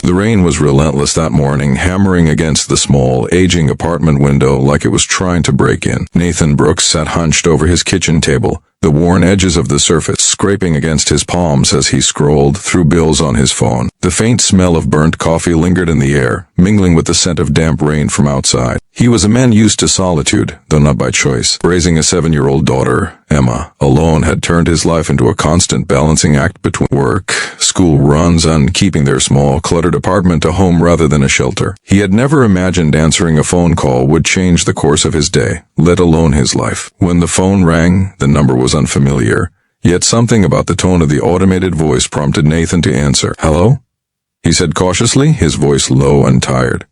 The rain was relentless that morning, hammering against the small, aging apartment window like it was trying to break in. Nathan Brooks sat hunched over his kitchen table, the worn edges of the surface scraping against his palms as he scrolled through bills on his phone. The faint smell of burnt coffee lingered in the air, mingling with the scent of damp rain from outside. He was a man used to solitude, though not by choice. Raising a 7-year-old daughter, Emma, alone had turned his life into a constant balancing act between work, school runs, and keeping their small, cluttered apartment a home rather than a shelter. He had never imagined answering a phone call would change the course of his day, let alone his life. When the phone rang, the number was unfamiliar, yet something about the tone of the automated voice prompted Nathan to answer. "Hello?" he said cautiously, his voice low and tired.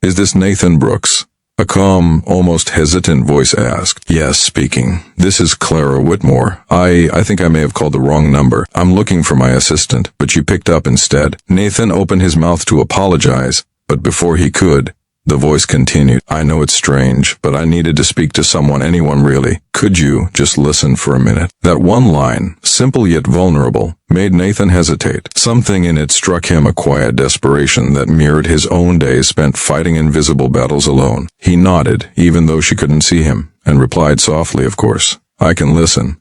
"Is this Nathan Brooks?" A calm, almost hesitant voice asked. "Yes, speaking. This is Clara Whitmore. I think I may have called the wrong number. I'm looking for my assistant, but you picked up instead." Nathan opened his mouth to apologize, but before he could, the voice continued. "I know it's strange, but I needed to speak to someone, anyone really. Could you just listen for a minute?" That one line, simple yet vulnerable, made Nathan hesitate. Something in it struck him a quiet desperation that mirrored his own days spent fighting invisible battles alone. He nodded, even though she couldn't see him, and replied softly, "Of course, I can listen."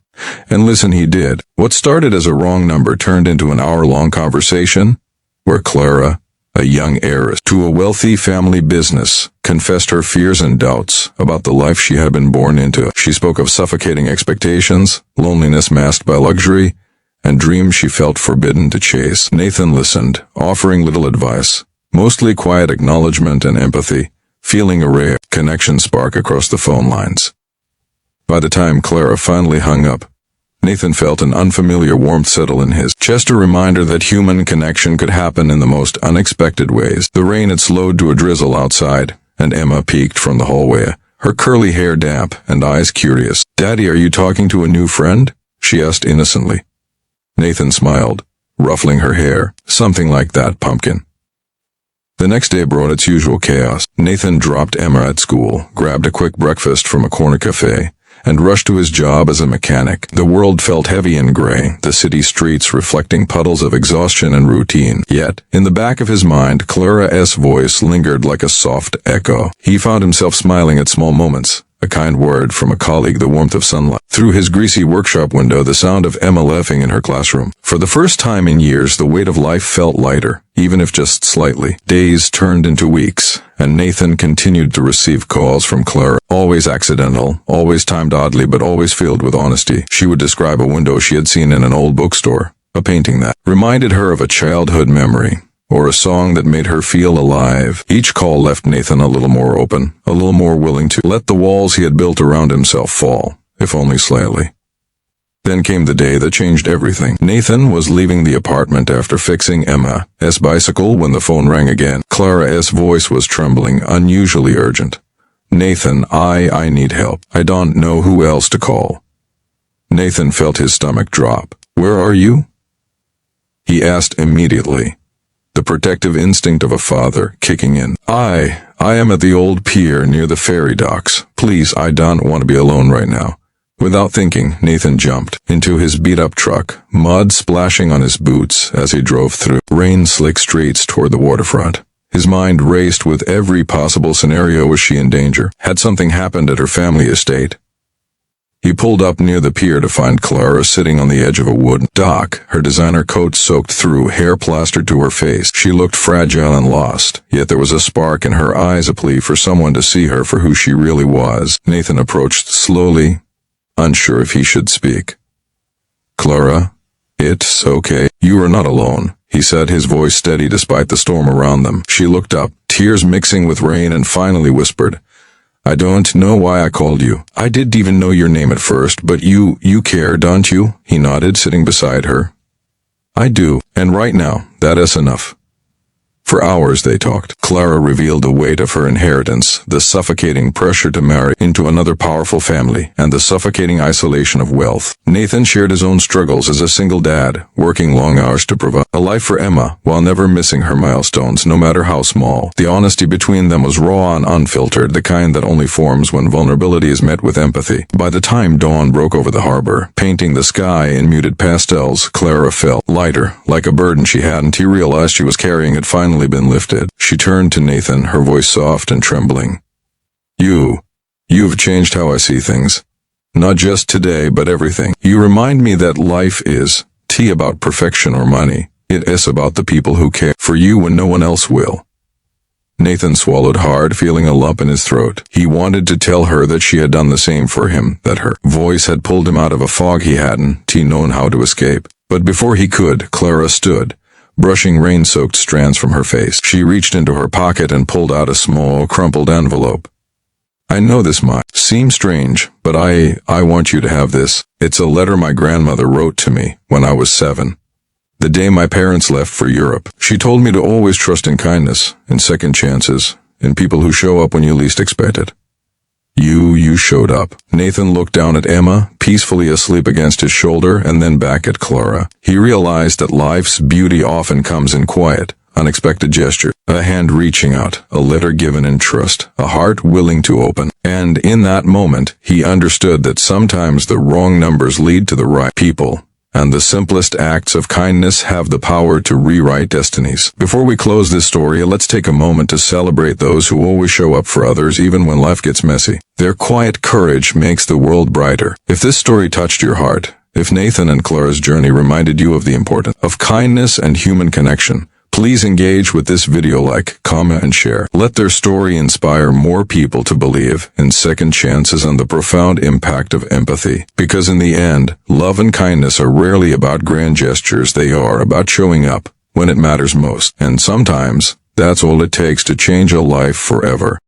And listen he did. What started as a wrong number turned into an hour-long conversation, where Clara, a young heiress to a wealthy family business, confessed her fears and doubts about the life she had been born into. She spoke of suffocating expectations, loneliness masked by luxury, and dreams she felt forbidden to chase. Nathan listened, offering little advice, mostly quiet acknowledgement and empathy, feeling a rare connection spark across the phone lines. By the time Clara finally hung up, Nathan felt an unfamiliar warmth settle in his chest, a reminder that human connection could happen in the most unexpected ways. The rain had slowed to a drizzle outside, and Emma peeked from the hallway, her curly hair damp and eyes curious. "Daddy, are you talking to a new friend?" she asked innocently. Nathan smiled, ruffling her hair. "Something like that, pumpkin." The next day brought its usual chaos. Nathan dropped Emma at school, grabbed a quick breakfast from a corner cafe, and rushed to his job as a mechanic. The world felt heavy and gray, the city streets reflecting puddles of exhaustion and routine. Yet, in the back of his mind, Clara's voice lingered like a soft echo. He found himself smiling at small moments, a kind word from a colleague, the warmth of sunlight. Through his greasy workshop window, the sound of Emma laughing in her classroom. For the first time in years, the weight of life felt lighter, even if just slightly. Days turned into weeks, and Nathan continued to receive calls from Clara. Always accidental, always timed oddly, but always filled with honesty. She would describe a window she had seen in an old bookstore, a painting that reminded her of a childhood memory, or a song that made her feel alive. Each call left Nathan a little more open, a little more willing to let the walls he had built around himself fall, if only slightly. Then came the day that changed everything. Nathan was leaving the apartment after fixing Emma's bicycle when the phone rang again. Clara's voice was trembling, unusually urgent. "Nathan, I need help. I don't know who else to call." Nathan felt his stomach drop. "Where are you?" he asked immediately, the protective instinct of a father kicking in. I am at the old pier near the ferry docks. Please, I don't want to be alone right now." Without thinking, Nathan jumped into his beat-up truck, mud splashing on his boots as he drove through rain-slick streets toward the waterfront. His mind raced with every possible scenario. Was she in danger? Had something happened at her family estate? He pulled up near the pier to find Clara sitting on the edge of a wooden dock, her designer coat soaked through, hair plastered to her face. She looked fragile and lost, yet there was a spark in her eyes, a plea for someone to see her for who she really was. Nathan approached slowly, unsure if he should speak. "Clara, it's okay. You are not alone," he said, his voice steady despite the storm around them. She looked up, tears mixing with rain, and finally whispered, "I don't know why I called you. I didn't even know your name at first, but you care, don't you?" He nodded, sitting beside her. "I do, and right now, that is enough." For hours they talked. Clara revealed the weight of her inheritance, the suffocating pressure to marry into another powerful family, and the suffocating isolation of wealth. Nathan shared his own struggles as a single dad, working long hours to provide a life for Emma, while never missing her milestones, no matter how small. The honesty between them was raw and unfiltered, the kind that only forms when vulnerability is met with empathy. By the time dawn broke over the harbor, painting the sky in muted pastels, Clara felt lighter, like a burden she hadn't realized she was carrying. It finally finally been lifted. She turned to Nathan, her voice soft and trembling. You've changed how I see things. Not just today, but everything. You remind me that life is about perfection or money. It is about the people who care for you when no one else will. Nathan swallowed hard, feeling a lump in his throat. He wanted to tell her that she had done the same for him, that her voice had pulled him out of a fog he hadn't known how to escape. But before he could, Clara stood, brushing rain-soaked strands from her face. She reached into her pocket and pulled out a small, crumpled envelope. I know this might seem strange, but I want you to have this. It's a letter my grandmother wrote to me when I was 7. The day my parents left for Europe. She told me to always trust in kindness, in second chances, in people who show up when you least expect it. You showed up. Nathan looked down at Emma, peacefully asleep against his shoulder, and then back at Clara. He realized that life's beauty often comes in quiet, unexpected gesture, a hand reaching out, a letter given in trust, a heart willing to open. And in that moment, he understood that sometimes the wrong numbers lead to the right people, and the simplest acts of kindness have the power to rewrite destinies. Before we close this story, let's take a moment to celebrate those who always show up for others even when life gets messy. Their quiet courage makes the world brighter. If this story touched your heart, if Nathan and Clara's journey reminded you of the importance of kindness and human connection, please engage with this video, like, comment, and share. Let their story inspire more people to believe in second chances and the profound impact of empathy. Because in the end, love and kindness are rarely about grand gestures. They are about showing up when it matters most. And sometimes, that's all it takes to change a life forever.